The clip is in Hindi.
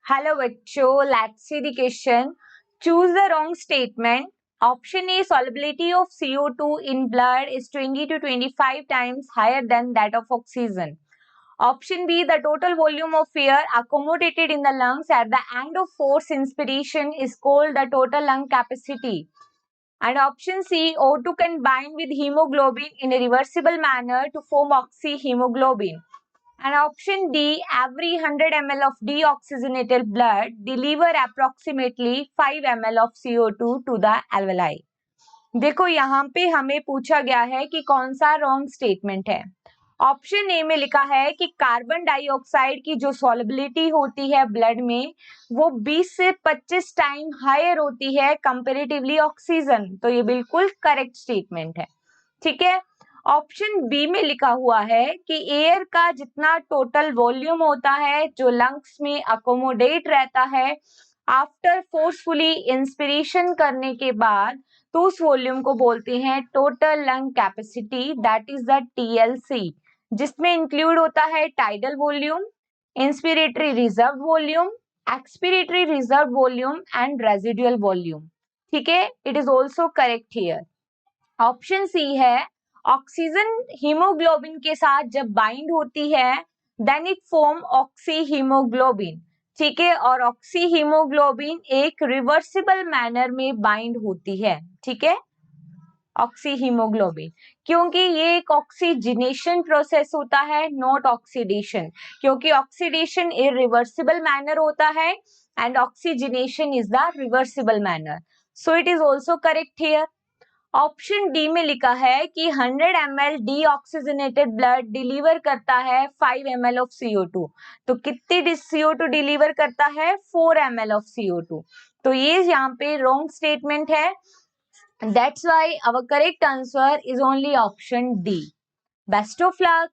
हेलो बच्चों, let's see the question. Choose the wrong statement. Option A, solubility of CO2 in blood is 20 to 25 times higher than that of oxygen. Option B, the total volume of air accommodated in the lungs at the end of forced inspiration is called the total lung capacity. And option C, O2 can bind with hemoglobin in a reversible manner to form oxyhemoglobin. And option D, every 100 ml of deoxygenated blood deliver approximately 5 ml of CO2 to the alveoli. देखो यहाँ पे हमें पूछा गया है कि कौन सा रॉन्ग स्टेटमेंट है. ऑप्शन ए में लिखा है कि कार्बन डाइऑक्साइड की जो सॉलिबिलिटी होती है ब्लड में वो 20 से 25 टाइम हायर होती है कंपेरेटिवली ऑक्सीजन. तो ये बिल्कुल करेक्ट स्टेटमेंट है. ठीक है. ऑप्शन बी में लिखा हुआ है कि एयर का जितना टोटल वॉल्यूम होता है जो लंग्स में अकोमोडेट रहता है आफ्टर फोर्सफुली इंस्पिरेशन करने के बाद, तो उस वॉल्यूम को बोलते हैं total lung capacity, that is the TLC, जिसमें इंक्लूड होता है tidal volume, inspiratory reserve volume, expiratory reserve volume and residual volume. ठीक है. It is also correct here. Option C है, ऑक्सीजन हीमोग्लोबिन के साथ जब बाइंड होती है then it form oxy haemoglobin. ठीक है. और ऑक्सी हीमोग्लोबिन एक रिवर्सिबल मैनर में बाइंड होती है. ठीक है. ऑक्सी हीमोग्लोबिन, क्योंकि ये एक ऑक्सीजनेशन प्रोसेस होता है, नॉट ऑक्सीडेशन, क्योंकि ऑक्सीडेशन इरिवर्सिबल मैनर होता है and oxygenation is the reversible manner. So it is also correct here. Option D में लिखा है कि 100 ml डीऑक्सीजनेटेड ब्लड डिलीवर करता है 5 ml ऑफ CO2. तो कितनी CO2 डिलीवर करता है? 4 ml ऑफ CO2. तो ये यहाँ पे रॉन्ग स्टेटमेंट है. That's why our correct answer is only option D. Best of luck.